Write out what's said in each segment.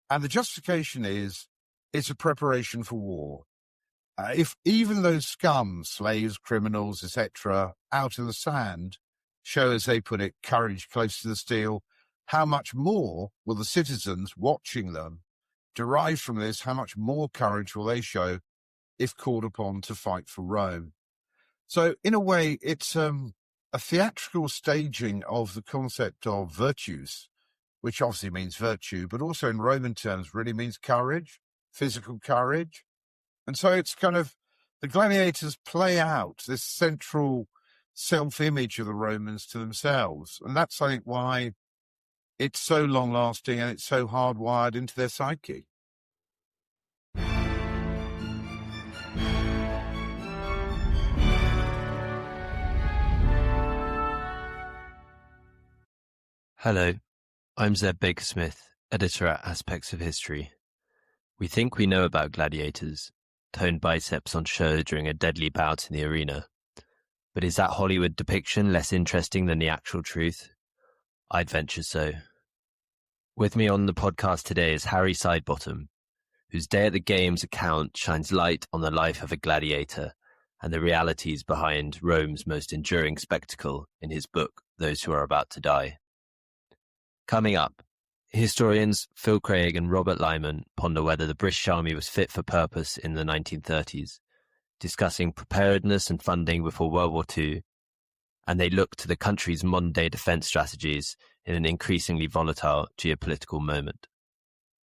And the justification is it's a preparation for war. If even those scum, slaves, criminals, etc., out in the sand show, as they put it, courage close to the steel, how much more will the citizens watching them derive from this? How much more courage will they show if called upon to fight for Rome? So in a way, it's a theatrical staging of the concept of virtues, which obviously means virtue, but also in Roman terms really means courage, physical courage. And so it's kind of the gladiators play out this central self-image of the Romans to themselves. And that's, I think, why it's so long-lasting and it's so hardwired into their psyche. Hello, I'm Zeb Baker-Smith, editor at Aspects of History. We think we know about gladiators, toned biceps on show during a deadly bout in the arena. But is that Hollywood depiction less interesting than the actual truth? I'd venture so. With me on the podcast today is Harry Sidebottom, whose Day at the Games account shines light on the life of a gladiator and the realities behind Rome's most enduring spectacle in his book, Those Who Are About to Die. Coming up, historians Phil Craig and Robert Lyman ponder whether the British Army was fit for purpose in the 1930s, discussing preparedness and funding before World War II, and they look to the country's modern-day defence strategies in an increasingly volatile geopolitical moment.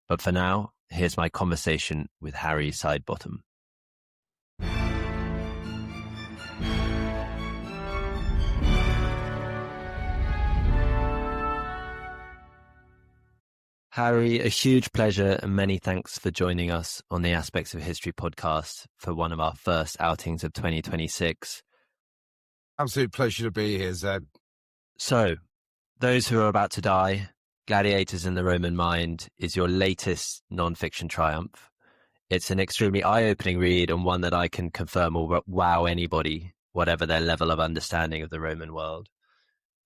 But for now, here's my conversation with Harry Sidebottom. Harry, a huge pleasure and many thanks for joining us on the Aspects of History podcast for one of our first outings of 2026. Absolute pleasure to be here, Zeb. So, Those Who Are About to Die, Gladiators in the Roman Mind is your latest non-fiction triumph. It's an extremely eye-opening read and one that I can confirm will wow anybody, whatever their level of understanding of the Roman world.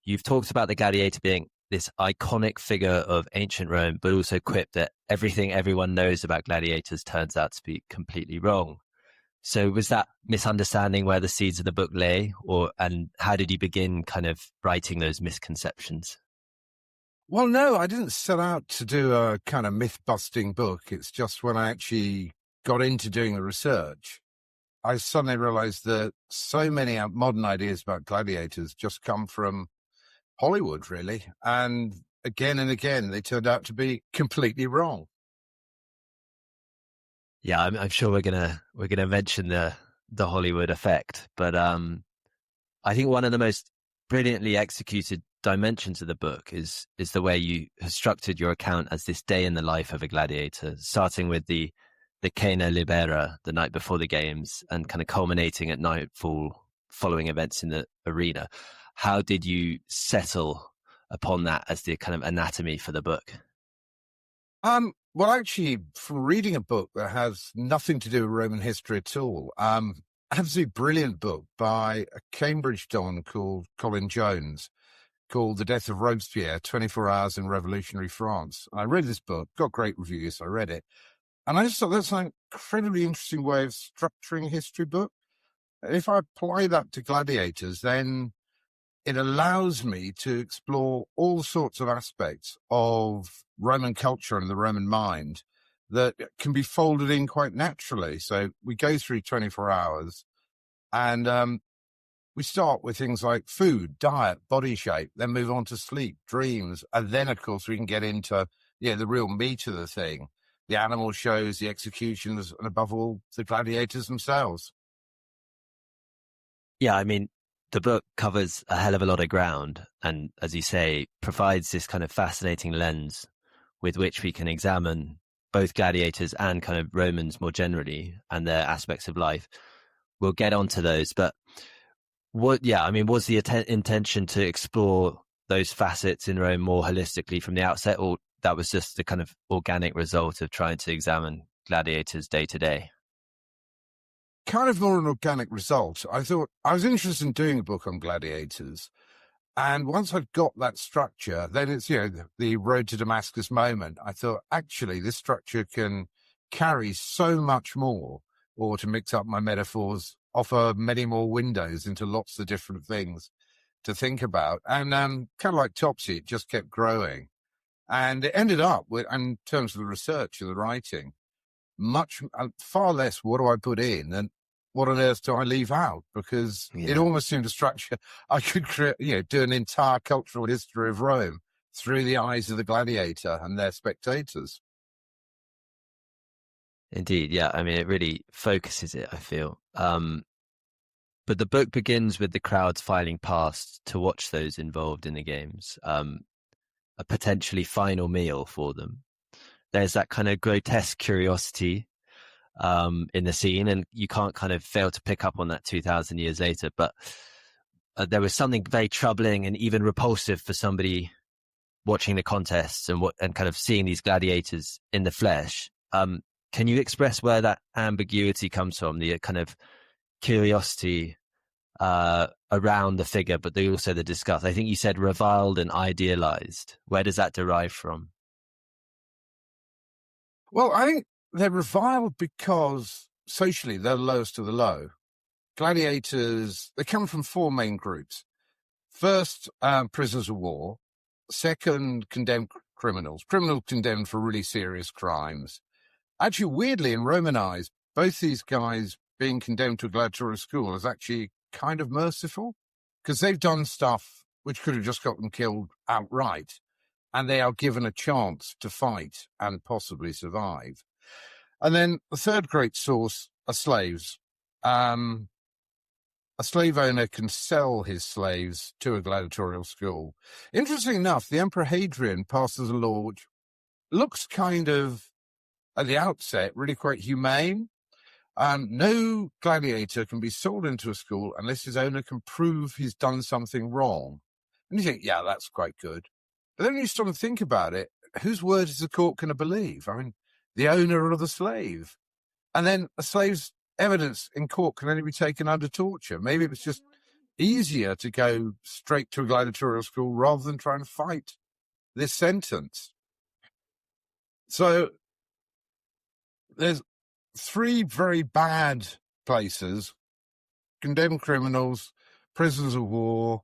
You've talked about the gladiator being this iconic figure of ancient Rome, but also quipped that everything everyone knows about gladiators turns out to be completely wrong. So was that misunderstanding where the seeds of the book lay, and how did you begin kind of writing those misconceptions? Well, no, I didn't set out to do a kind of myth-busting book. It's just when I actually got into doing the research, I suddenly realized that so many modern ideas about gladiators just come from Hollywood, really. And again, they turned out to be completely wrong. Yeah, I'm sure we're gonna mention the Hollywood effect, but I think one of the most brilliantly executed dimensions of the book is the way you have structured your account as this day in the life of a gladiator, starting with the Cena Libera the night before the games and kind of culminating at nightfall following events in the arena. How did you settle upon that as the kind of anatomy for the book? Well, actually, from reading a book that has nothing to do with Roman history at all, absolutely brilliant book by a Cambridge don called Colin Jones, called The Death of Robespierre, 24 Hours in Revolutionary France. And I read this book, got great reviews, I read it. And I just thought that's an incredibly interesting way of structuring a history book. If I apply that to gladiators, then it allows me to explore all sorts of aspects of Roman culture and the Roman mind that can be folded in quite naturally. So we go through 24 hours and we start with things like food, diet, body shape, then move on to sleep, dreams. And then, of course, we can get into the real meat of the thing, the animal shows, the executions, and above all, the gladiators themselves. Yeah, I mean, the book covers a hell of a lot of ground and, as you say, provides this kind of fascinating lens with which we can examine both gladiators and kind of Romans more generally and their aspects of life. We'll get onto those, but was the intention to explore those facets in Rome more holistically from the outset, or that was just the kind of organic result of trying to examine gladiators day to day? Kind of more an organic result. I thought I was interested in doing a book on gladiators. And once I'd got that structure, then it's, the road to Damascus moment. I thought, actually, this structure can carry so much more, or to mix up my metaphors, offer many more windows into lots of different things to think about. And kind of like Topsy, it just kept growing. And it ended up with, in terms of the research and the writing, far less what do I put in than what on earth do I leave out? Because it almost seemed a structure I could create, do an entire cultural history of Rome through the eyes of the gladiator and their spectators. Indeed, yeah. I mean, it really focuses it, I feel. But the book begins with the crowds filing past to watch those involved in the games, a potentially final meal for them. There's that kind of grotesque curiosity in the scene, and you can't kind of fail to pick up on that 2,000 years later. But there was something very troubling and even repulsive for somebody watching the contests and kind of seeing these gladiators in the flesh. Can you express where that ambiguity comes from, the kind of curiosity around the figure, but also the disgust? I think you said reviled and idealized. Where does that derive from? Well, I think they're reviled because socially they're the lowest of the low. Gladiators, they come from four main groups. First, prisoners of war. Second, condemned criminals condemned for really serious crimes. Actually, weirdly, in Roman eyes, both these guys being condemned to a gladiatorial school is actually kind of merciful, because they've done stuff which could have just got them killed outright, and they are given a chance to fight and possibly survive. And then the third great source are slaves. A slave owner can sell his slaves to a gladiatorial school. Interesting enough, the Emperor Hadrian passes a law which looks kind of, at the outset, really quite humane. No gladiator can be sold into a school unless his owner can prove he's done something wrong. And you think, yeah, that's quite good. But then you stop and think about it. Whose word is the court going to believe? I mean, the owner or the slave? And then a slave's evidence in court can only be taken under torture. Maybe it was just easier to go straight to a gladiatorial school rather than trying to fight this sentence. So there's three very bad places: condemned criminals, prisoners of war,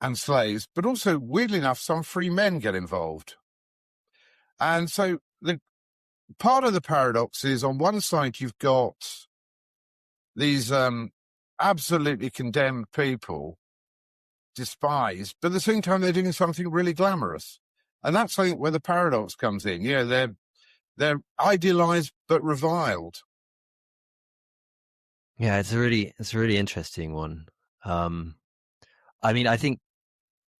and slaves. But also, weirdly enough, some free men get involved. And so the part of the paradox is, on one side, you've got these absolutely condemned people, despised, but at the same time, they're doing something really glamorous. And that's, I think, where the paradox comes in. They're idealized but reviled. Yeah, it's a really interesting one. I mean, I think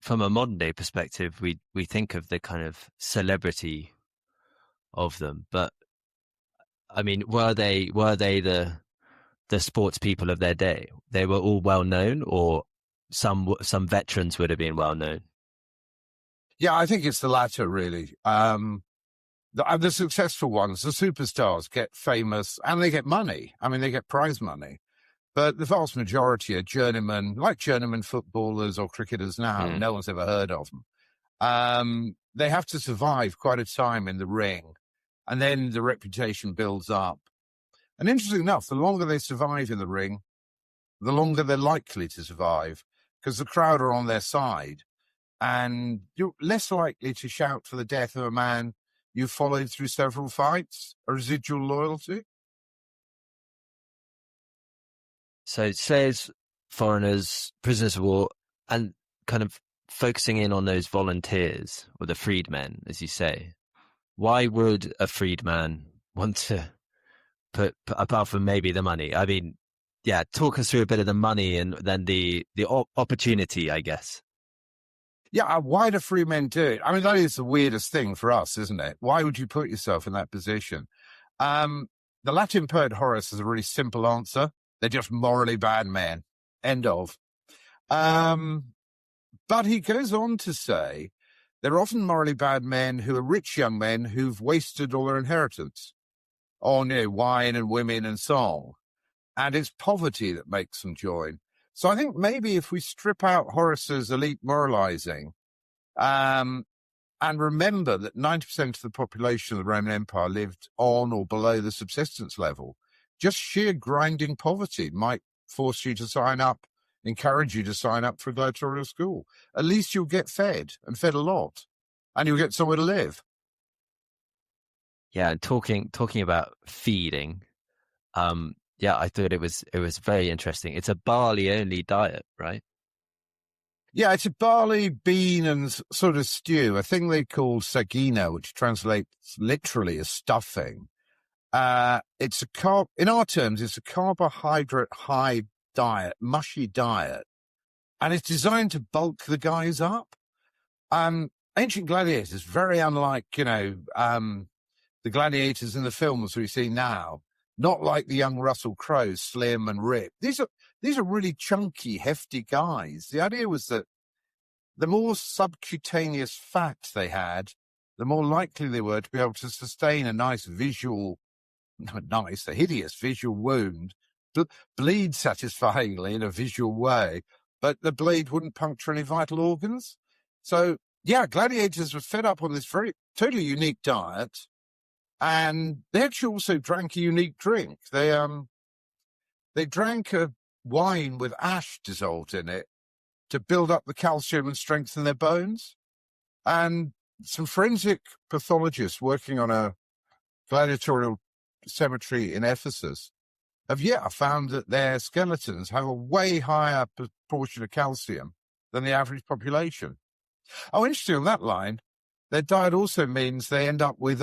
from a modern day perspective, we think of the kind of celebrity of them, but I mean, were they the sports people of their day? They were all well known, or some veterans would have been well known? Yeah, I think it's the latter, really. The successful ones, the superstars, get famous and they get money. I mean, they get prize money. But the vast majority are journeymen, like journeyman footballers or cricketers now. No one's ever heard of them. They have to survive quite a time in the ring, and then the reputation builds up. And interestingly enough, the longer they survive in the ring, the longer they're likely to survive, because the crowd are on their side. And you're less likely to shout for the death of a man you've followed through several fights, a residual loyalty. So slaves, foreigners, prisoners of war, and kind of focusing in on those volunteers, or the freedmen, as you say. Why would a freedman want to put, apart from maybe the money? I mean, yeah, talk us through a bit of the money and then the opportunity, I guess. Yeah, why do free men do it? I mean, that is the weirdest thing for us, isn't it? Why would you put yourself in that position? The Latin poet Horace has a really simple answer. They're just morally bad men. End of. But he goes on to say, they're often morally bad men who are rich young men who've wasted all their inheritance on wine and women and song. And it's poverty that makes them join. So I think maybe if we strip out Horace's elite moralizing, and remember that 90% of the population of the Roman Empire lived on or below the subsistence level, just sheer grinding poverty might force you to sign up, encourage you to sign up for a gladiatorial school. At least you'll get fed, and fed a lot, and you'll get somewhere to live. Yeah, and talking about feeding, I thought it was very interesting. It's a barley only diet, right? Yeah, it's a barley, bean, and sort of stew, a thing they call sagina, which translates literally as stuffing. It's in our terms, it's a carbohydrate high diet, mushy diet, and it's designed to bulk the guys up. Ancient gladiators, very unlike, the gladiators in the films we see now, not like the young Russell Crowe, slim and ripped. These are really chunky, hefty guys. The idea was that the more subcutaneous fat they had, the more likely they were to be able to sustain a hideous visual wound, bleed satisfyingly in a visual way, but the blade wouldn't puncture any vital organs. So, yeah, gladiators were fed up on this totally unique diet, and they actually also drank a unique drink. They drank a wine with ash dissolved in it to build up the calcium and strengthen their bones. And some forensic pathologists working on a gladiatorial cemetery in Ephesus have found that their skeletons have a way higher proportion of calcium than the average population. Oh, interesting on that line, their diet also means they end up with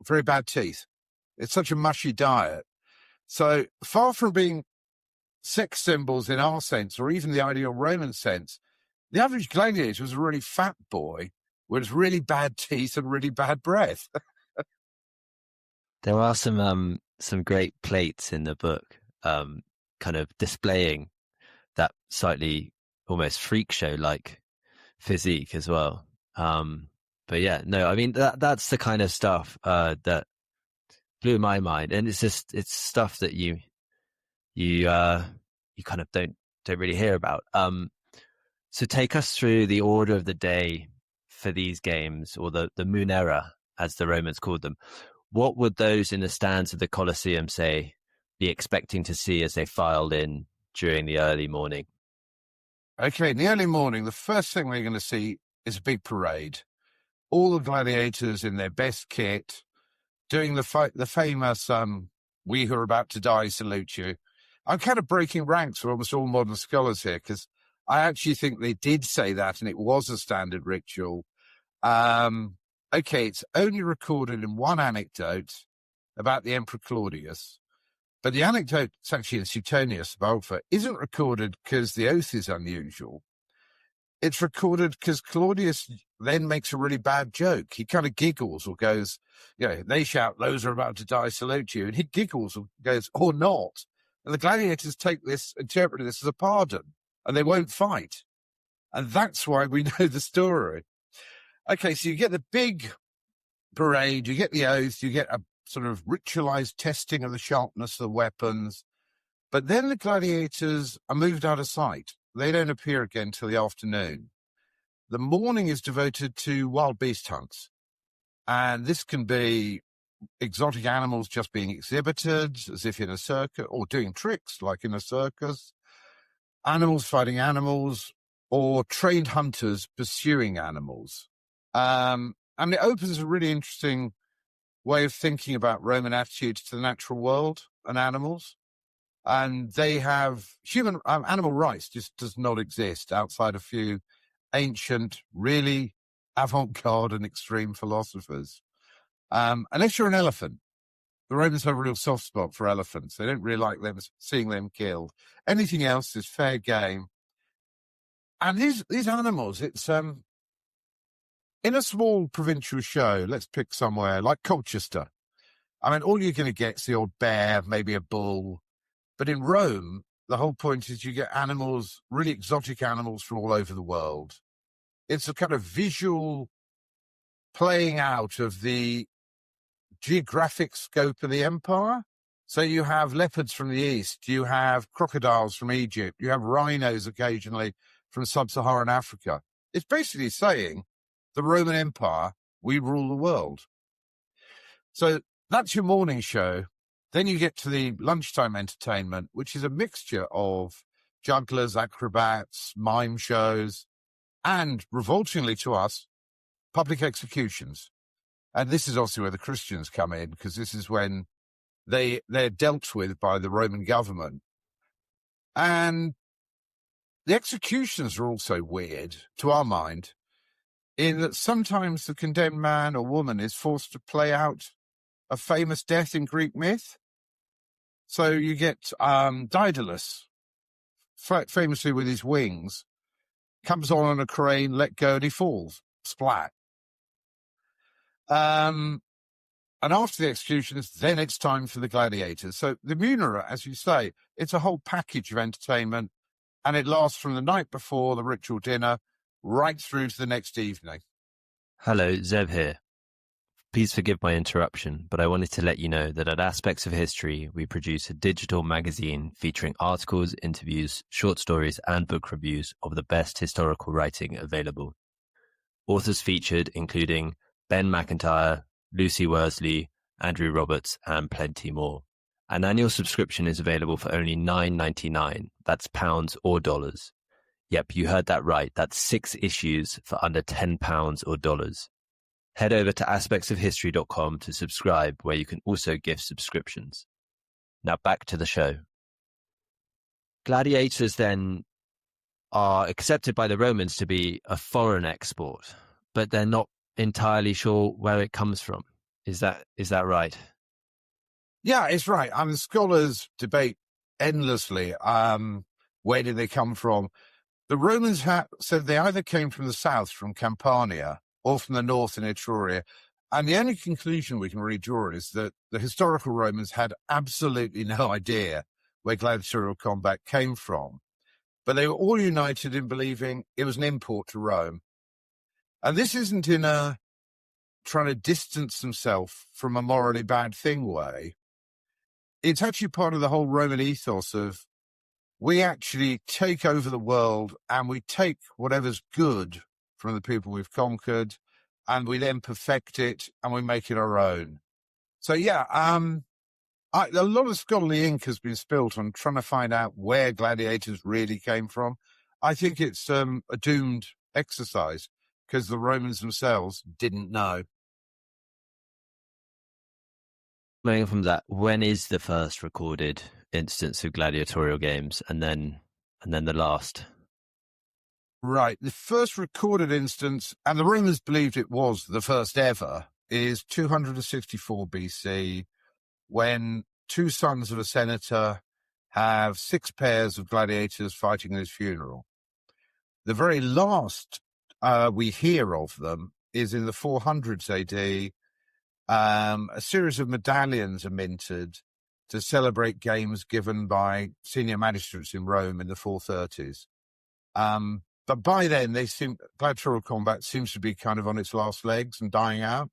very bad teeth. It's such a mushy diet. So far from being sex symbols in our sense, or even the ideal Roman sense, the average gladiator was a really fat boy with really bad teeth and really bad breath. There are some great plates in the book, kind of displaying that slightly almost freak show like physique as well. But yeah, no, I mean that's the kind of stuff that blew my mind, and it's stuff that you kind of don't really hear about. So take us through the order of the day for these games, or the munera, as the Romans called them. What would those in the stands of the Colosseum, say, be expecting to see as they filed in during the early morning? Okay, in the early morning, the first thing we're going to see is a big parade. All the gladiators in their best kit, doing the famous "We who are about to die salute you." I'm kind of breaking ranks for almost all modern scholars here, because I actually think they did say that, and it was a standard ritual. Okay, it's only recorded in one anecdote about the Emperor Claudius, but the anecdote, it's actually in Suetonius of Alpha, isn't recorded because the oath is unusual. It's recorded because Claudius then makes a really bad joke. He kind of giggles or goes, they shout, "Those are about to die salute you." And he giggles or goes, "Or not." And the gladiators interpret this as a pardon, and they won't fight. And that's why we know the story. Okay, so you get the big parade, you get the oath, you get a sort of ritualized testing of the sharpness of the weapons. But then the gladiators are moved out of sight. They don't appear again till the afternoon. The morning is devoted to wild beast hunts. And this can be exotic animals just being exhibited as if in a circus, or doing tricks like in a circus, animals fighting animals, or trained hunters pursuing animals. And it opens a really interesting way of thinking about Roman attitudes to the natural world and animals. And they have animal rights just does not exist outside a few ancient, really avant-garde and extreme philosophers. Unless you're an elephant. The Romans have a real soft spot for elephants. They don't really like seeing them killed. Anything else is fair game. And these animals, it's in a small provincial show, let's pick somewhere like Colchester. I mean, all you're going to get is the old bear, maybe a bull. But in Rome, the whole point is you get animals, really exotic animals from all over the world. It's a kind of visual playing out of the geographic scope of the empire. So you have leopards from the east, you have crocodiles from Egypt, you have rhinos occasionally from sub-Saharan Africa. It's basically saying the Roman Empire, we rule the world. So that's your morning show. Then you get to the lunchtime entertainment, which is a mixture of jugglers, acrobats, mime shows, and, revoltingly to us, public executions. And this is obviously where the Christians come in, because this is when they're dealt with by the Roman government. And the executions are also weird, to our mind, in that sometimes the condemned man or woman is forced to play out a famous death in Greek myth. So you get Daedalus, famously with his wings, comes on a crane, let go, and he falls. Splat. And after the executions, then it's time for the gladiators. So the Munera, as you say, it's a whole package of entertainment, and it lasts from the night before the ritual dinner right through to the next evening. Hello, Zeb here. Please forgive my interruption, but I wanted to let you know that at Aspects of History, we produce a digital magazine featuring articles, interviews, short stories, and book reviews of the best historical writing available. Authors featured including Ben McIntyre, Lucy Worsley, Andrew Roberts, and plenty more. An annual subscription is available for only $9.99. That's pounds or dollars. Yep, you heard that right. That's 6 issues for under £10 or dollars. Head over to aspectsofhistory.com to subscribe, where you can also gift subscriptions. Now back to the show. Gladiators then are accepted by the Romans to be a foreign export, but they're not entirely sure where it comes from. Is that right? Yeah, it's right. I mean, scholars debate endlessly. Where did they come from? The Romans said they either came from the south, from Campania, or from the north in Etruria. And the only conclusion we can really draw is that the historical Romans had absolutely no idea where gladiatorial combat came from. But they were all united in believing it was an import to Rome. And this isn't in a trying to distance themselves from a morally bad thing way. It's actually part of the whole Roman ethos of we actually take over the world and we take whatever's good from the people we've conquered, and we then perfect it and we make it our own. So yeah, a lot of scholarly ink has been spilt on trying to find out where gladiators really came from. I think it's a doomed exercise because the Romans themselves didn't know. Moving from that, when is the first recorded instance of gladiatorial games, and then the last? Right. The first recorded instance, and the Romans believed it was the first ever, is 264 BC, when 2 sons of a senator have 6 pairs of gladiators fighting at his funeral. The very last we hear of them is in the 400s AD. A series of medallions are minted to celebrate games given by senior magistrates in Rome in the 430s. But by then, gladiatorial combat seems to be kind of on its last legs and dying out.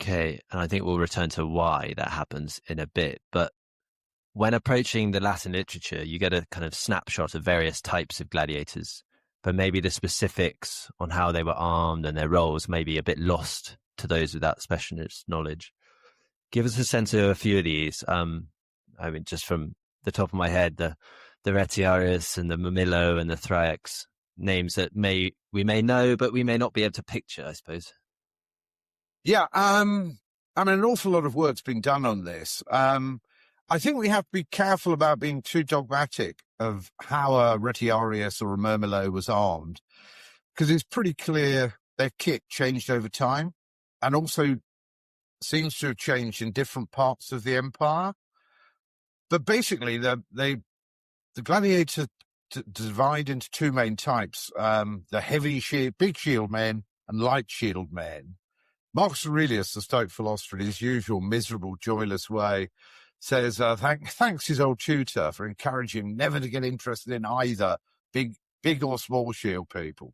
Okay, and I think we'll return to why that happens in a bit. But when approaching the Latin literature, you get a kind of snapshot of various types of gladiators, but maybe the specifics on how they were armed and their roles may be a bit lost to those without specialist knowledge. Give us a sense of a few of these. I mean, just from the top of my head, the Retiarius and the Mamillo and the Thrax, names that we may know, but we may not be able to picture, I suppose. Yeah, I mean, an awful lot of work's been done on this. I think we have to be careful about being too dogmatic of how a Retiarius or a Mamillo was armed, because it's pretty clear their kit changed over time and also seems to have changed in different parts of the empire. But basically, the gladiators divide into 2 main types, the heavy shield, big shield men and light shield men. Marcus Aurelius, the Stoic philosopher, in his usual miserable, joyless way, says thanks his old tutor for encouraging him never to get interested in either big or small shield people.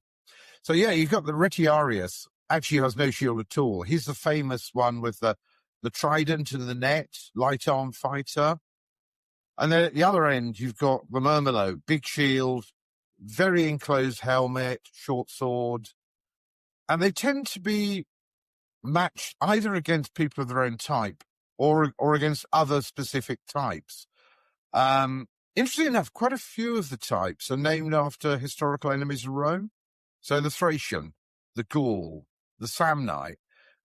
So yeah, you've got the Retiarius, actually has no shield at all. He's the famous one with the the trident and the net, light arm fighter. And then at the other end, you've got the murmillo, big shield, very enclosed helmet, short sword. And they tend to be matched either against people of their own type or against other specific types. Interestingly enough, quite a few of the types are named after historical enemies of Rome. So the Thracian, the Gaul, the Samnite.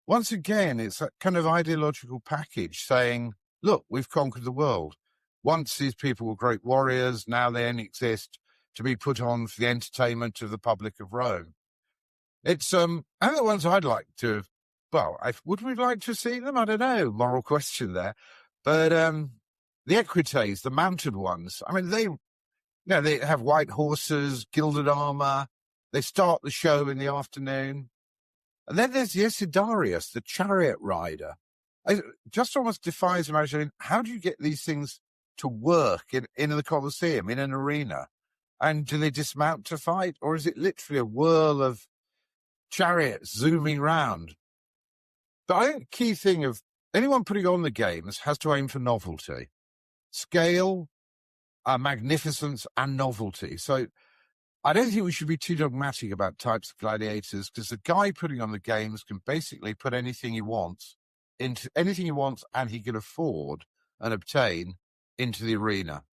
Once again, it's a kind of ideological package saying, look, we've conquered the world. Once these people were great warriors, now they only exist to be put on for the entertainment of the public of Rome. It's and the ones I'd like to, well, would we like to see them? I don't know, moral question there. But the equites, the mounted ones, I mean, they have white horses, gilded armor. They start the show in the afternoon. And then there's the Esidarius, the chariot rider. It just almost defies imagining, how do you get these things to work in the Colosseum, in an arena? And do they dismount to fight? Or is it literally a whirl of chariots zooming round? But I think the key thing of anyone putting on the games has to aim for novelty. Scale, magnificence, and novelty. So I don't think we should be too dogmatic about types of gladiators, because the guy putting on the games can basically put anything he wants and he can afford and obtain into the arena.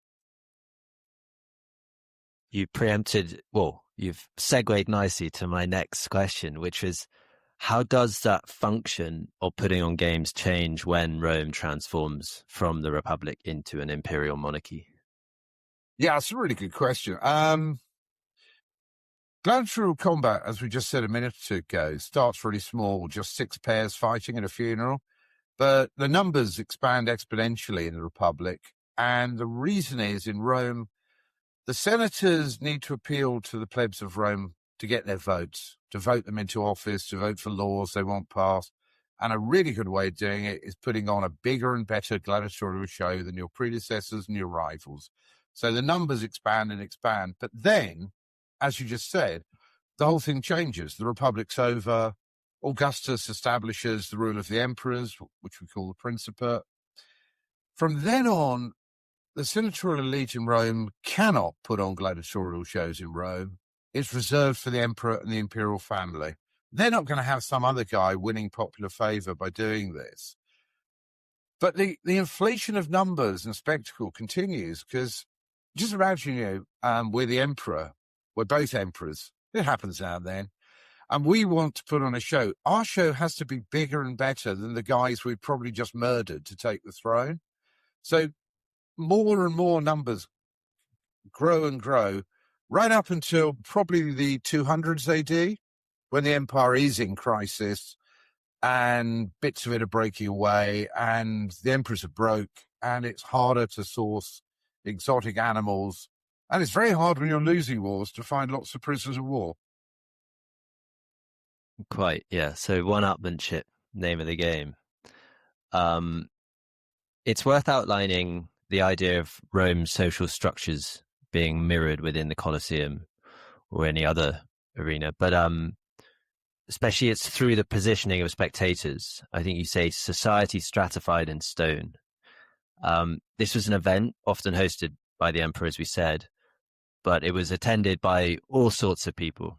You've segued nicely to my next question, which is, how does that function of putting on games change when Rome transforms from the Republic into an imperial monarchy? Yeah, it's a really good question. Gladiatorial combat, as we just said a minute or two ago, starts really small, just 6 pairs fighting at a funeral. But the numbers expand exponentially in the Republic. And the reason is, in Rome, the senators need to appeal to the plebs of Rome to get their votes, to vote them into office, to vote for laws they want passed. And a really good way of doing it is putting on a bigger and better gladiatorial show than your predecessors and your rivals. So the numbers expand and expand. But then, as you just said, the whole thing changes. The Republic's over. Augustus establishes the rule of the emperors, which we call the Principate. From then on, the senatorial elite in Rome cannot put on gladiatorial shows in Rome. It's reserved for the emperor and the imperial family. They're not going to have some other guy winning popular favor by doing this. But the inflation of numbers and spectacle continues, because just imagine, we're the emperor. We're both emperors. It happens now and then. And we want to put on a show. Our show has to be bigger and better than the guys we've probably just murdered to take the throne. So more and more numbers grow and grow, right up until probably the 200s AD, when the empire is in crisis and bits of it are breaking away and the emperors are broke and it's harder to source exotic animals. And it's very hard when you're losing wars to find lots of prisoners of war. Quite, yeah. So one-upmanship, name of the game. It's worth outlining the idea of Rome's social structures being mirrored within the Colosseum or any other arena. But especially it's through the positioning of spectators. I think you say society stratified in stone. This was an event often hosted by the emperor, as we said, but it was attended by all sorts of people.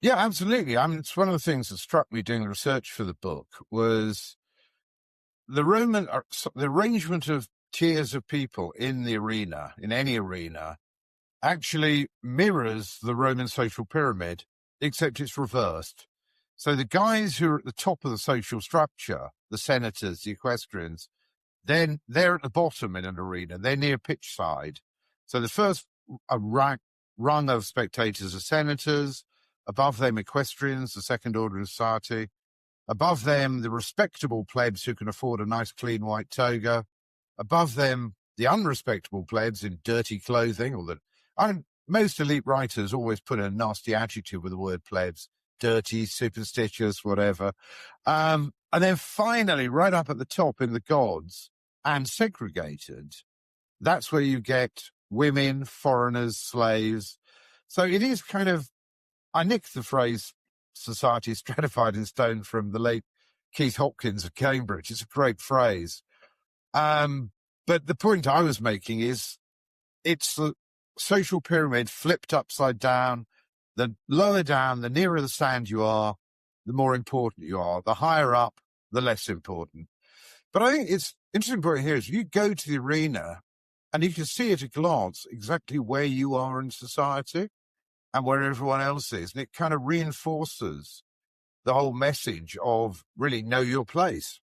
Yeah, absolutely. I mean, it's one of the things that struck me doing the research for the book was the arrangement of tiers of people in the arena, in any arena, actually mirrors the Roman social pyramid, except it's reversed. So the guys who are at the top of the social structure, the senators, the equestrians, then they're at the bottom in an arena. They're near pitch side. So the first rung of spectators are senators. Above them, equestrians, the second order of society. Above them, the respectable plebs who can afford a nice clean white toga. Above them, the unrespectable plebs in dirty clothing. Most elite writers always put a nasty adjective with the word plebs. Dirty, superstitious, whatever. And then finally, right up at the top in the gods and segregated, that's where you get women, foreigners, slaves. So it is kind of, I nicked the phrase society stratified in stone from the late Keith Hopkins of Cambridge. It's a great phrase. But the point I was making is it's the social pyramid flipped upside down. The lower down, the nearer the stand you are, the more important you are. The higher up, the less important. But I think it's interesting point here is you go to the arena and you can see at a glance exactly where you are in society and where everyone else is. And it kind of reinforces the whole message of really know your place.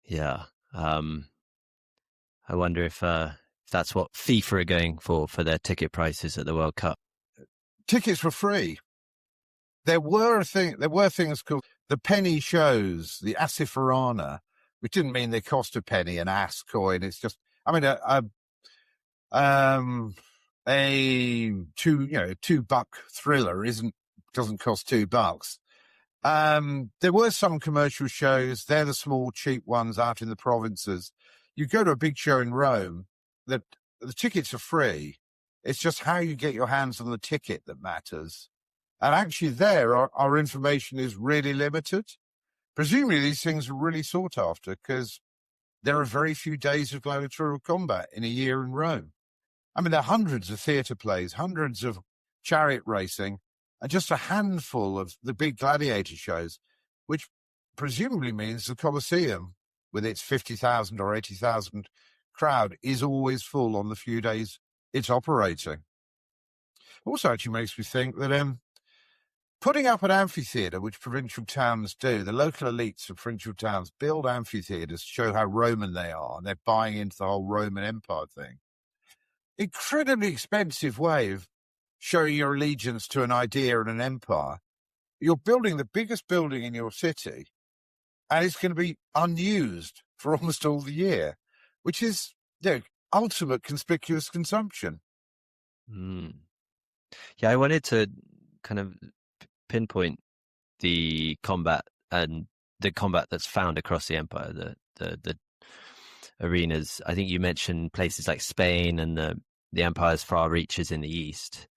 Yeah. I wonder if that's what FIFA are going for their ticket prices at the World Cup. Tickets were free. There were things called the penny shows, the Asifarana, which didn't mean they cost a penny, an ass coin. It's just, I mean, a $2 thriller doesn't cost $2. There were some commercial shows. They're the small, cheap ones out in the provinces. You go to a big show in Rome, the tickets are free. It's just how you get your hands on the ticket that matters. And actually there, our information is really limited. Presumably these things are really sought after because there are very few days of gladiatorial combat in a year in Rome. I mean, there are hundreds of theatre plays, hundreds of chariot racing, and just a handful of the big gladiator shows, which presumably means the Colosseum, with its 50,000 or 80,000 crowd, is always full on the few days it's operating. Also actually makes me think that putting up an amphitheatre, which provincial towns do, the local elites of provincial towns build amphitheatres to show how Roman they are, and they're buying into the whole Roman Empire thing. Incredibly expensive way of showing your allegiance to an idea and an empire. You're building the biggest building in your city, and it's going to be unused for almost all the year, which is ultimate conspicuous consumption. Yeah, I wanted to kind of pinpoint the combat and the combat that's found across the empire, the arenas. I think you mentioned places like Spain and the empire's far reaches in the east.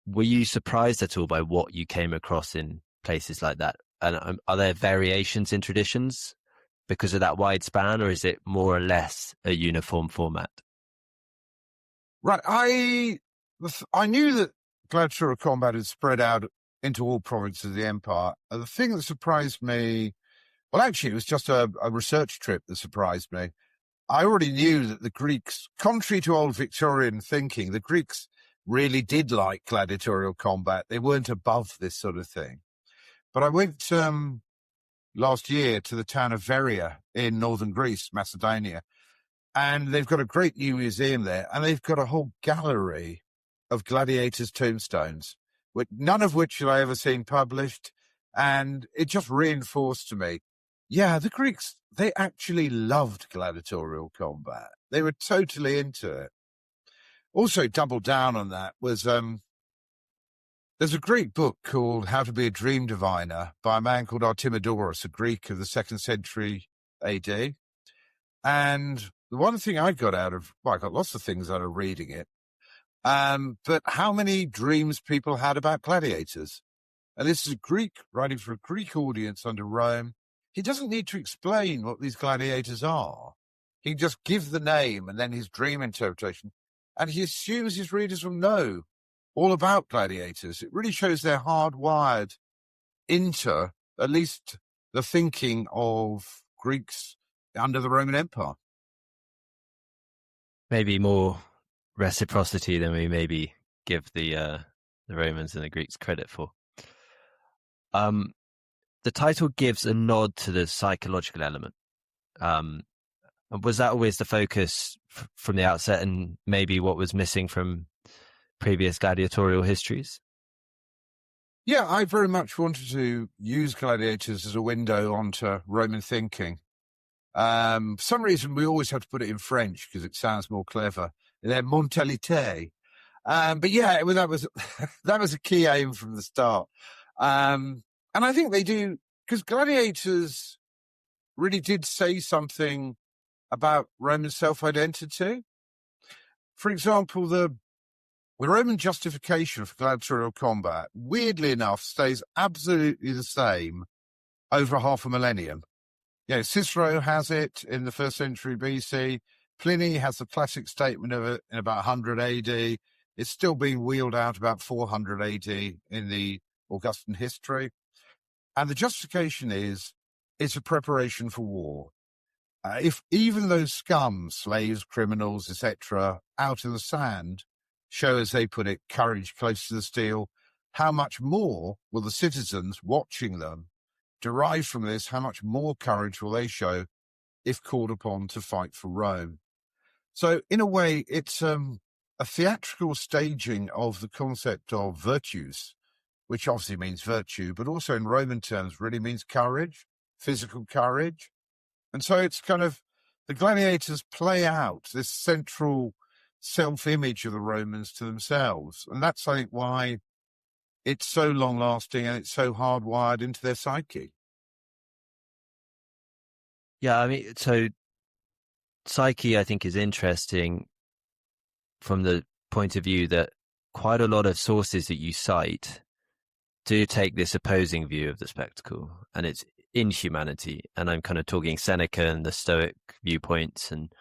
Were you surprised at all by what you came across in places like that? And are there variations in traditions because of that wide span, or is it more or less a uniform format? Right. I knew that gladiatorial combat had spread out into all provinces of the empire. The thing that surprised me, well, actually, it was just a research trip that surprised me. I already knew that the Greeks, contrary to old Victorian thinking, the Greeks really did like gladiatorial combat. They weren't above this sort of thing. But I went last year to the town of Veria in northern Greece, Macedonia, and they've got a great new museum there, and they've got a whole gallery of gladiators' tombstones, none of which had I ever seen published, and it just reinforced to me, yeah, the Greeks, they actually loved gladiatorial combat. They were totally into it. Also doubled down on that was there's a Greek book called How to Be a Dream Diviner by a man called Artemidorus, a Greek of the 2nd century AD. And the one thing I got I got lots of things out of reading it, but how many dreams people had about gladiators. And this is a Greek writing for a Greek audience under Rome. He doesn't need to explain what these gladiators are. He just gives the name and then his dream interpretation. And he assumes his readers will know all about gladiators. It really shows they're hardwired into at least the thinking of Greeks under the Roman Empire. Maybe more reciprocity than we maybe give the Romans and the Greeks credit for. The title gives a nod to the psychological element. Was that always the focus from the outset, and maybe what was missing from previous gladiatorial histories? Yeah, I very much wanted to use gladiators as a window onto Roman thinking. For some reason, we always have to put it in French because it sounds more clever. Their mentalité. But yeah, that was a key aim from the start. And I think they do, because gladiators really did say something about Roman self-identity. For example, the Roman justification for gladiatorial combat, weirdly enough, stays absolutely the same over half a millennium. Cicero has it in the 1st century BC. Pliny has the classic statement of it in about 100 AD. It's still being wheeled out about 400 AD in the Augustan history. And the justification is it's a preparation for war. If even those scum, slaves, criminals, etc., out in the sand show, as they put it, courage close to the steel, how much more will the citizens watching them derive from this? How much more courage will they show if called upon to fight for Rome? So in a way, it's a theatrical staging of the concept of virtues, which obviously means virtue, but also in Roman terms really means courage, physical courage. And so it's kind of the gladiators play out this central self-image of the Romans to themselves. And that's, I think, why it's so long-lasting and it's so hardwired into their psyche. Yeah, I mean, so psyche, I think, is interesting from the point of view that quite a lot of sources that you cite do take this opposing view of the spectacle and its inhumanity. And I'm kind of talking Seneca and the Stoic viewpoints, and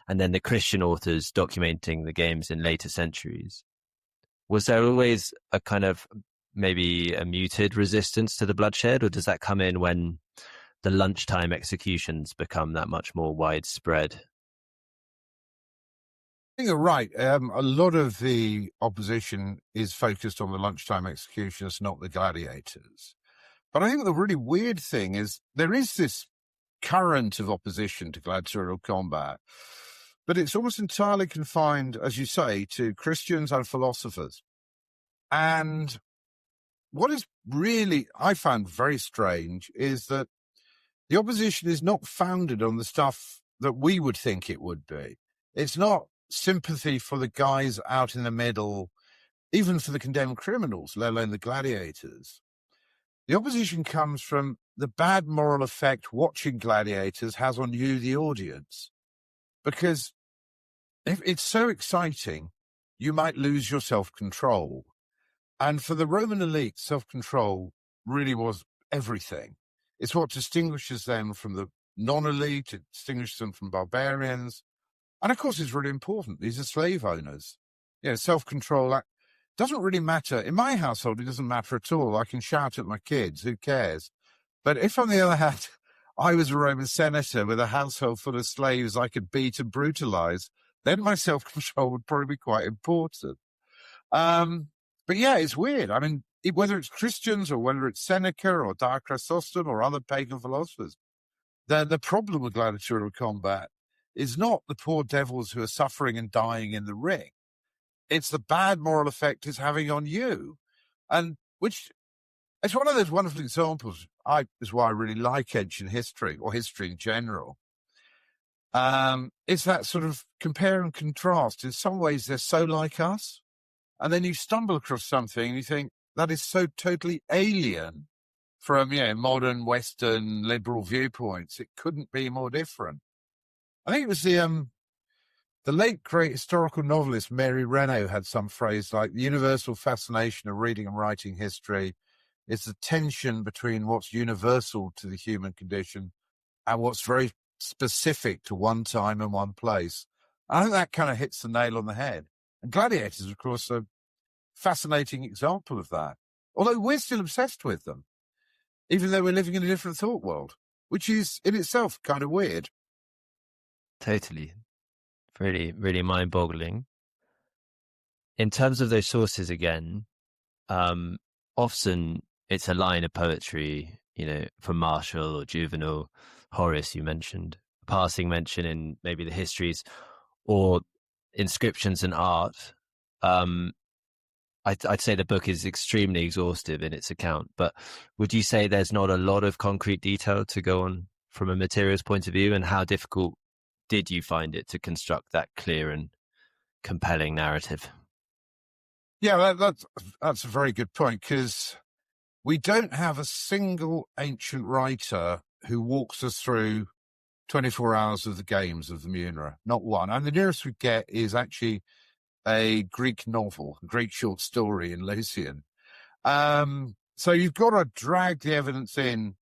then the Christian authors documenting the games in later centuries. Was there always a kind of maybe a muted resistance to the bloodshed, or does that come in when the lunchtime executions become that much more widespread? I think you're right. A lot of the opposition is focused on the lunchtime executions, not the gladiators. But I think the really weird thing is there is this current of opposition to gladiatorial combat, but it's almost entirely confined, as you say, to Christians and philosophers. And what is really, I found very strange, is that the opposition is not founded on the stuff that we would think it would be. It's not sympathy for the guys out in the middle, even for the condemned criminals, let alone the gladiators. The opposition comes from the bad moral effect watching gladiators has on you, the audience. Because if it's so exciting, you might lose your self-control. And for the Roman elite, self-control really was everything. It's what distinguishes them from the non-elite, it distinguishes them from barbarians. And of course, it's really important. These are slave owners. Self-control, that doesn't really matter. In my household, it doesn't matter at all. I can shout at my kids, who cares? But if, on the other hand, I was a Roman senator with a household full of slaves I could beat and brutalize, then my self-control would probably be quite important. But yeah, it's weird. I mean, whether it's Christians or whether it's Seneca or Chrysostom or other pagan philosophers, the problem with gladiatorial combat is not the poor devils who are suffering and dying in the ring. It's the bad moral effect it's having on you. And which, it's one of those wonderful examples. Is why I really like ancient history, or history in general. It's that sort of compare and contrast. In some ways, they're so like us. And then you stumble across something and you think, that is so totally alien from, modern Western liberal viewpoints. It couldn't be more different. I think it was the late great historical novelist Mary Renault had some phrase like, the universal fascination of reading and writing history is the tension between what's universal to the human condition and what's very specific to one time and one place. I think that kind of hits the nail on the head. And gladiators, of course, are a fascinating example of that. Although we're still obsessed with them, even though we're living in a different thought world, which is in itself kind of weird. Totally. Really, really mind-boggling. In terms of those sources again, often it's a line of poetry, from Martial or Juvenal, Horace you mentioned, passing mention in maybe the histories, or inscriptions and art. I'd say the book is extremely exhaustive in its account, but would you say there's not a lot of concrete detail to go on from a materials point of view, and how difficult did you find it to construct that clear and compelling narrative? Yeah, that's a very good point, because we don't have a single ancient writer who walks us through 24 hours of the games of the Munera. Not one. And the nearest we get is actually a Greek novel, a Greek short story in Lucian. So you've got to drag the evidence in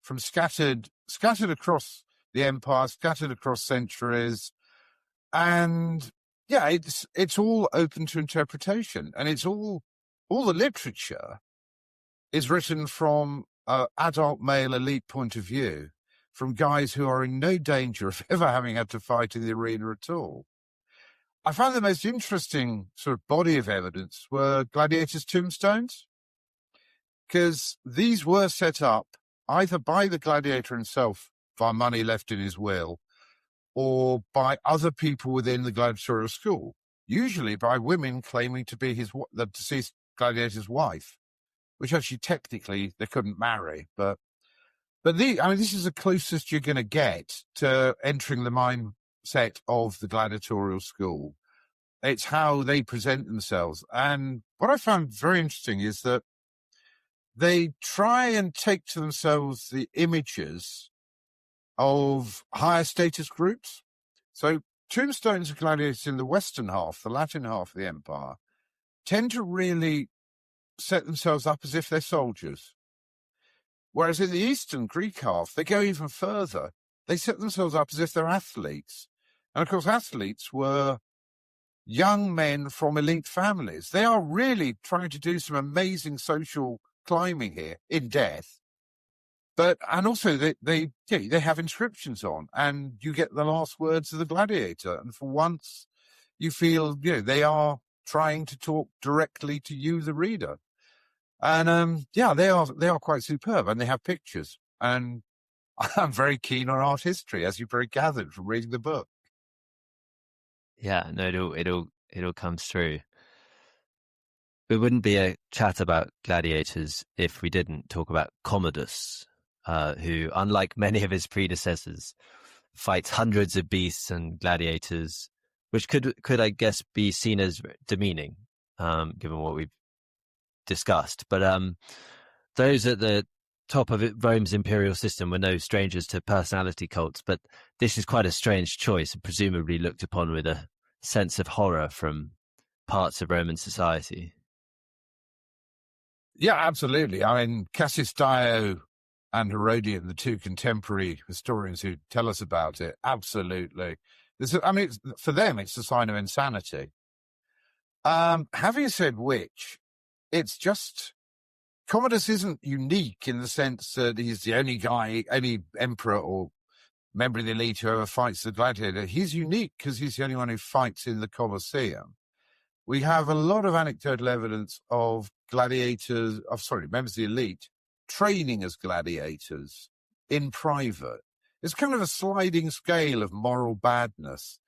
from scattered across the empire, scattered across centuries. And yeah, it's all open to interpretation, and it's all the literature is written from an adult male elite point of view, from guys who are in no danger of ever having had to fight in the arena at all. I found the most interesting sort of body of evidence were gladiators' tombstones, because these were set up either by the gladiator himself via money left in his will, or by other people within the gladiatorial school, usually by women claiming to be the deceased gladiator's wife, which actually technically they couldn't marry. But this is the closest you're going to get to entering the mindset of the gladiatorial school. It's how they present themselves. And what I found very interesting is that they try and take to themselves the images of higher status groups. So tombstones of gladiators in the western half, the Latin half of the empire, tend to really set themselves up as if they're soldiers. Whereas in the eastern Greek half, they go even further. They set themselves up as if they're athletes. And of course, athletes were young men from elite families. They are really trying to do some amazing social climbing here in death. And also they have inscriptions on, and you get the last words of the gladiator. And for once, you feel, they are trying to talk directly to you, the reader. And they are quite superb, and they have pictures. And I'm very keen on art history, as you probably gathered from reading the book. Yeah, no, it all comes through. It wouldn't be a chat about gladiators if we didn't talk about Commodus, who, unlike many of his predecessors, fights hundreds of beasts and gladiators, which could I guess be seen as demeaning, given what we've discussed. But those at the top of Rome's imperial system were no strangers to personality cults, but this is quite a strange choice, and presumably looked upon with a sense of horror from parts of Roman society. Yeah, absolutely. I mean, Cassius Dio and Herodian, the two contemporary historians who tell us about it, absolutely. For them, it's a sign of insanity. Having said which, it's just, Commodus isn't unique in the sense that he's the only guy, any emperor or member of the elite who ever fights the gladiator. He's unique because he's the only one who fights in the Colosseum. We have a lot of anecdotal evidence of members of the elite training as gladiators in private. It's kind of a sliding scale of moral badness.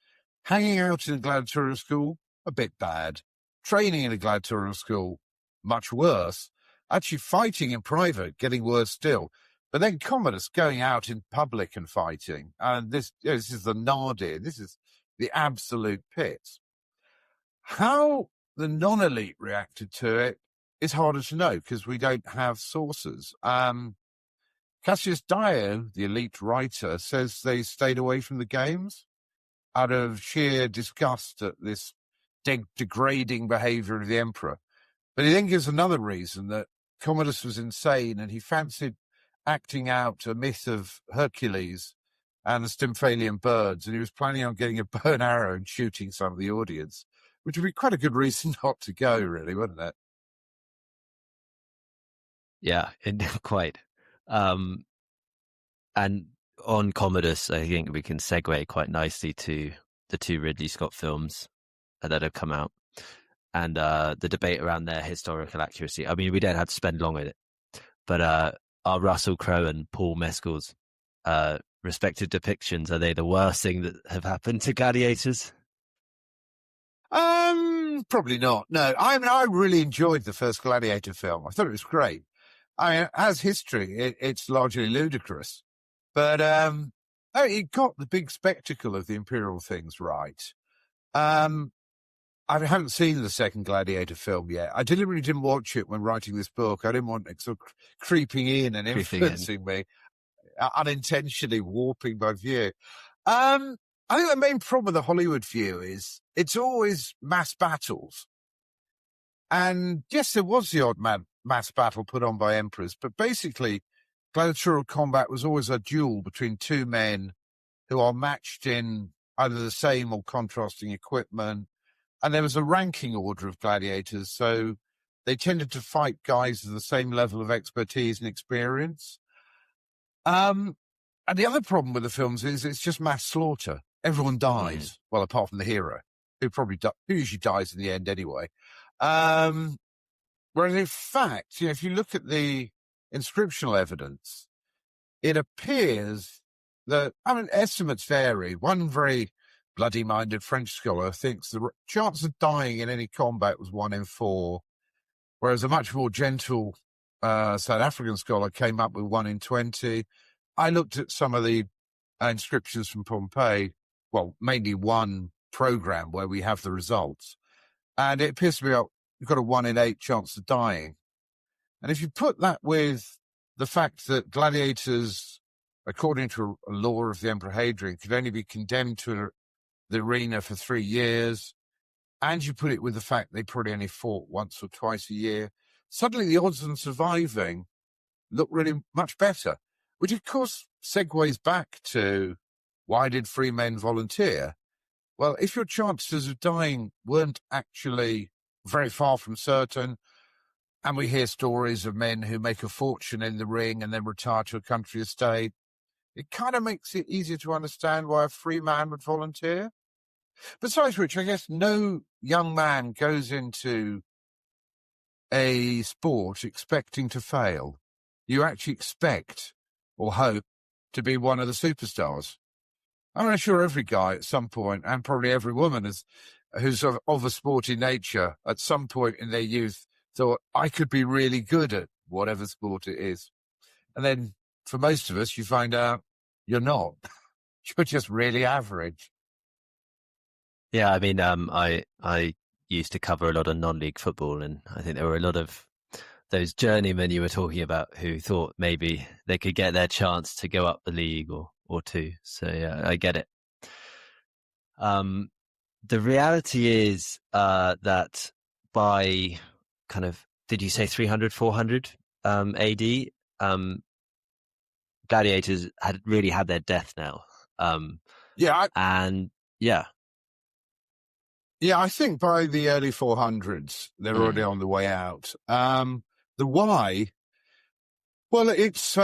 Hanging out in a gladiatorial school, a bit bad. Training in a gladiatorial school, much worse. Actually fighting in private, getting worse still. But then Commodus going out in public and fighting. And this is the nadir. This is the absolute pits. How the non-elite reacted to it is harder to know because we don't have sources. Cassius Dio, the elite writer, says they stayed away from the games out of sheer disgust at this degrading behavior of the emperor. But he then gives another reason, that Commodus was insane and he fancied acting out a myth of Hercules and the Stymphalian birds, and he was planning on getting a bow and arrow and shooting some of the audience, which would be quite a good reason not to go, really, wouldn't it? Yeah, quite. And on Commodus, I think we can segue quite nicely to the two Ridley Scott films that have come out, and the debate around their historical accuracy. I mean, we don't have to spend long on it, but are Russell Crowe and Paul Mescal's respective depictions, are they the worst thing that have happened to gladiators? Probably not. No, I really enjoyed the first Gladiator film. I thought it was great. I mean, as history, it's largely ludicrous, but it got the big spectacle of the imperial things right. I haven't seen the second Gladiator film yet. I deliberately didn't watch it when writing this book. I didn't want it sort of creeping in and influencing me, unintentionally warping my view. I think the main problem with the Hollywood view is it's always mass battles. And yes, there was the odd mass battle put on by emperors, but basically gladiatorial combat was always a duel between two men who are matched in either the same or contrasting equipment. And there was a ranking order of gladiators, so they tended to fight guys of the same level of expertise and experience. And the other problem with the films is it's just mass slaughter. Everyone dies, well, apart from the hero, who usually dies in the end anyway. Whereas in fact, if you look at the inscriptional evidence, it appears that, estimates vary. One very bloody-minded French scholar thinks the chance of dying in any combat was 1 in 4, whereas a much more gentle South African scholar came up with 1 in 20. I looked at some of the inscriptions from Pompeii, well, mainly one program where we have the results, and it appears to be you've got a 1 in 8 chance of dying. And if you put that with the fact that gladiators, according to a law of the Emperor Hadrian, could only be condemned to the arena for 3 years, and you put it with the fact they probably only fought once or twice a year, suddenly the odds on surviving look really much better, which of course segues back to why did free men volunteer? Well, if your chances of dying weren't actually very far from certain, and we hear stories of men who make a fortune in the ring and then retire to a country estate, it kind of makes it easier to understand why a free man would volunteer. Besides which, I guess no young man goes into a sport expecting to fail. You actually expect or hope to be one of the superstars. I'm sure every guy at some point, and probably every woman who's of a sporty nature at some point in their youth, thought, I could be really good at whatever sport it is. And then for most of us, you find out you're not. You're just really average. Yeah, I used to cover a lot of non-league football, and I think there were a lot of those journeymen you were talking about who thought maybe they could get their chance to go up the league or two. So yeah, I get it. The reality is that by kind of, did you say 300, 400 AD, gladiators had really had their death now. Yeah, I think by the early 400s, they're already on the way out. The why, well, it's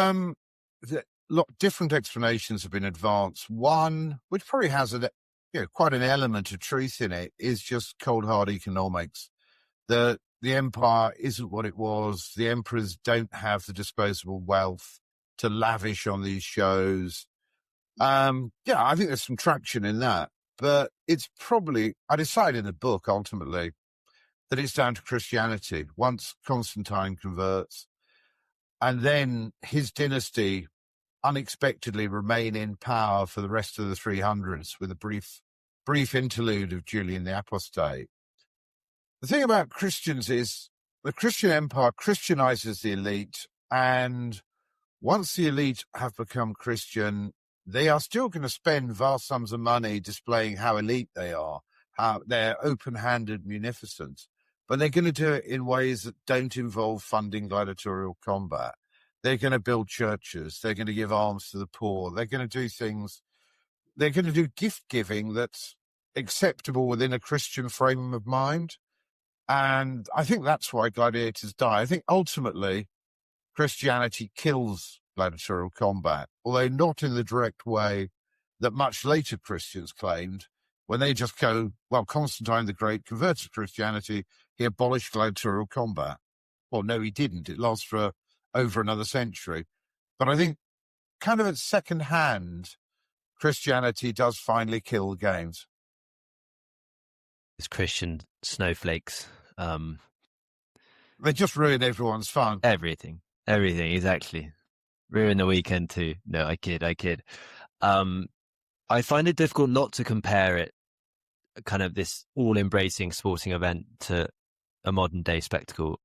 different explanations have been advanced. One, which probably has quite an element of truth in it, is just cold hard economics. The empire isn't what it was. The emperors don't have the disposable wealth to lavish on these shows. I think there's some traction in that. But it's probably, I decide in the book, ultimately, that it's down to Christianity. Once Constantine converts, and then his dynasty unexpectedly remain in power for the rest of the 300s with a brief interlude of Julian the Apostate. The thing about Christians is the Christian empire Christianizes the elite, and once the elite have become Christian, they are still going to spend vast sums of money displaying how elite they are, how they're open-handed munificence, but they're going to do it in ways that don't involve funding gladiatorial combat. They're going to build churches. They're going to give alms to the poor. They're going to do things. They're going to do gift giving that's acceptable within a Christian frame of mind. And I think that's why gladiators die. I think ultimately Christianity kills gladiatorial combat, although not in the direct way that much later Christians claimed, when they just go, well, Constantine the Great converted to Christianity, he abolished gladiatorial combat. Well, no, he didn't. It lasts for over another century. But I think kind of at second hand, Christianity does finally kill the games. It's Christian snowflakes. They just ruin everyone's fun. Everything, exactly. Ruin the weekend too. No, I kid. I find it difficult not to compare it, kind of this all-embracing sporting event, to a modern-day spectacle.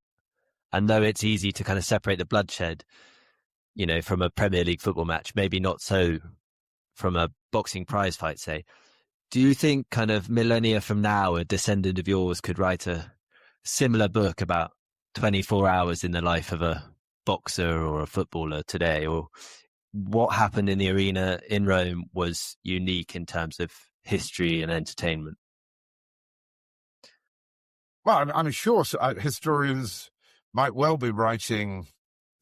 And though it's easy to kind of separate the bloodshed, from a Premier League football match, maybe not so from a boxing prize fight, say, Do you think kind of millennia from now, a descendant of yours could write a similar book about 24 hours in the life of a boxer or a footballer today? Or what happened in the arena in Rome was unique in terms of history and entertainment? Well, I'm sure historians might well be writing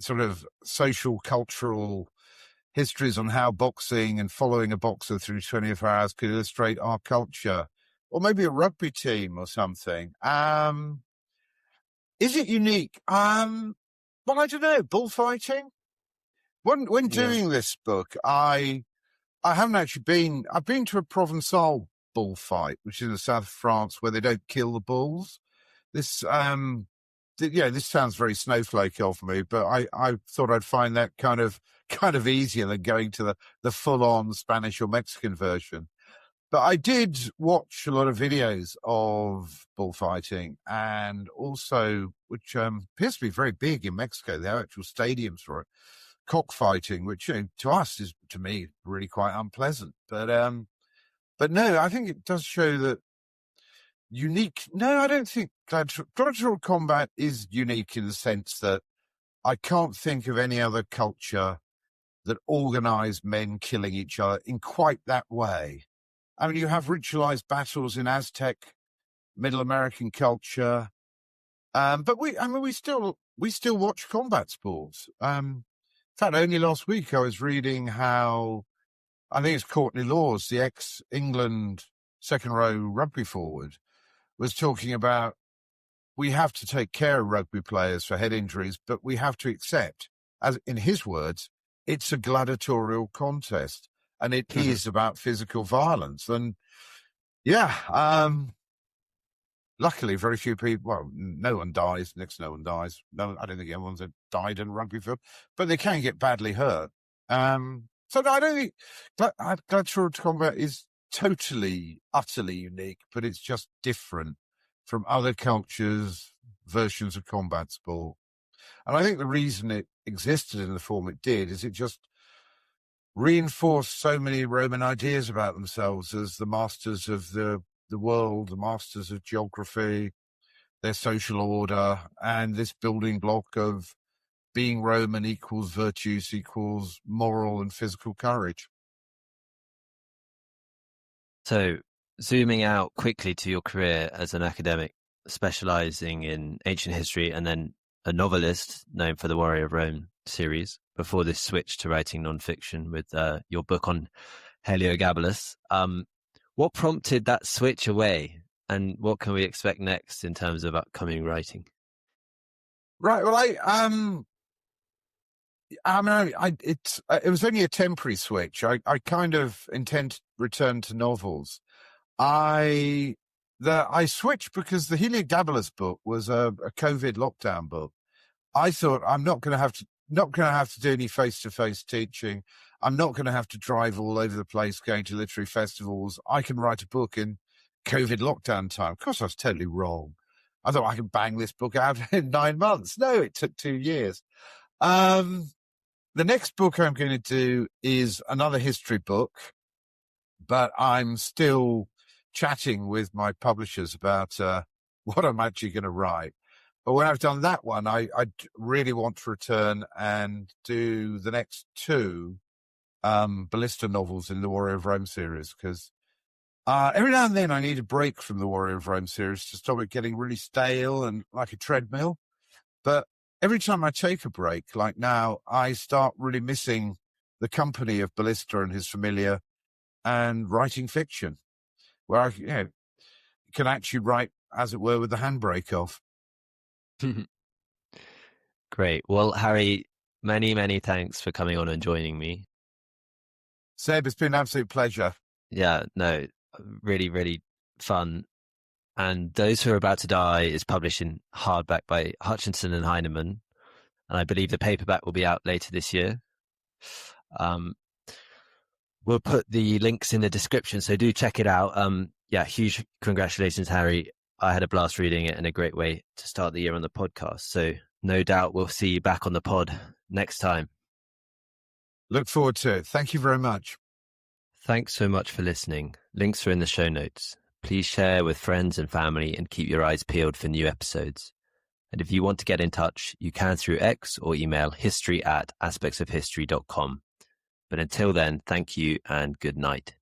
sort of social, cultural histories on how boxing and following a boxer through 24 hours could illustrate our culture, or maybe a rugby team or something. Is it unique? Well, I don't know. Bullfighting. When doing this book, I haven't actually been. I've been to a Provençal bullfight, which is in the south of France, where they don't kill the bulls. This this sounds very snowflake of me, but I thought I'd find that kind of easier than going to the full-on Spanish or Mexican version. But I did watch a lot of videos of bullfighting, and also, which appears to be very big in Mexico, there are actual stadiums for it, cockfighting, which to us is, to me, really quite unpleasant. But no, I think it does show that unique. No, I don't think gladiatorial combat is unique in the sense that I can't think of any other culture that organized men killing each other in quite that way. I mean, you have ritualized battles in Aztec, Middle American culture, but we still watch combat sports. In fact, only last week I was reading how, I think it's Courtney Laws, the ex-England second row rugby forward, was talking about we have to take care of rugby players for head injuries, but we have to accept, as in his words, it's a gladiatorial contest, and it is about physical violence. And luckily, very few people, well, no one dies. Next to no one dies. No, I don't think anyone's died in a rugby field, but they can get badly hurt. So no, I don't think gladiatorial combat is totally, utterly unique, but it's just different from other cultures' versions of combat sport. And I think the reason it existed in the form it did is it just reinforced so many Roman ideas about themselves as the masters of the world, the masters of geography, their social order, and this building block of being Roman equals virtues equals moral and physical courage. So, zooming out quickly to your career as an academic, specializing in ancient history and then a novelist known for the Warrior of Rome series, before this switch to writing nonfiction with your book on Heliogabalus. What prompted that switch away, and what can we expect next in terms of upcoming writing? Right. Well, it was only a temporary switch. I kind of intend to return to novels. I switched because the Heliogabalus book was a COVID lockdown book. I thought I'm not going to have to do any face-to-face teaching. I'm not going to have to drive all over the place going to literary festivals. I can write a book in COVID lockdown time. Of course, I was totally wrong. I thought I could bang this book out in 9 months. No, it took 2 years. The next book I'm going to do is another history book, but I'm still chatting with my publishers about what I'm actually going to write. But when I've done that one, I really want to return and do the next 2 ballista novels in the Warrior of Rome series, because every now and then I need a break from the Warrior of Rome series to stop it getting really stale and like a treadmill. But every time I take a break, like now, I start really missing the company of Ballista and his familiar and writing fiction, where I can actually write, as it were, with the handbrake off. Great. Well, Harry, many, many thanks for coming on and joining me. Zeb, it's been an absolute pleasure. Yeah, no, really, really fun. And Those Who Are About to Die is published in hardback by Hutchinson and Heinemann. And I believe the paperback will be out later this year. We'll put the links in the description, so do check it out. Huge congratulations, Harry. I had a blast reading it and a great way to start the year on the podcast. So no doubt we'll see you back on the pod next time. Look forward to it. Thank you very much. Thanks so much for listening. Links are in the show notes. Please share with friends and family and keep your eyes peeled for new episodes. And if you want to get in touch, you can through X or email history@aspectsofhistory.com. But until then, thank you and good night.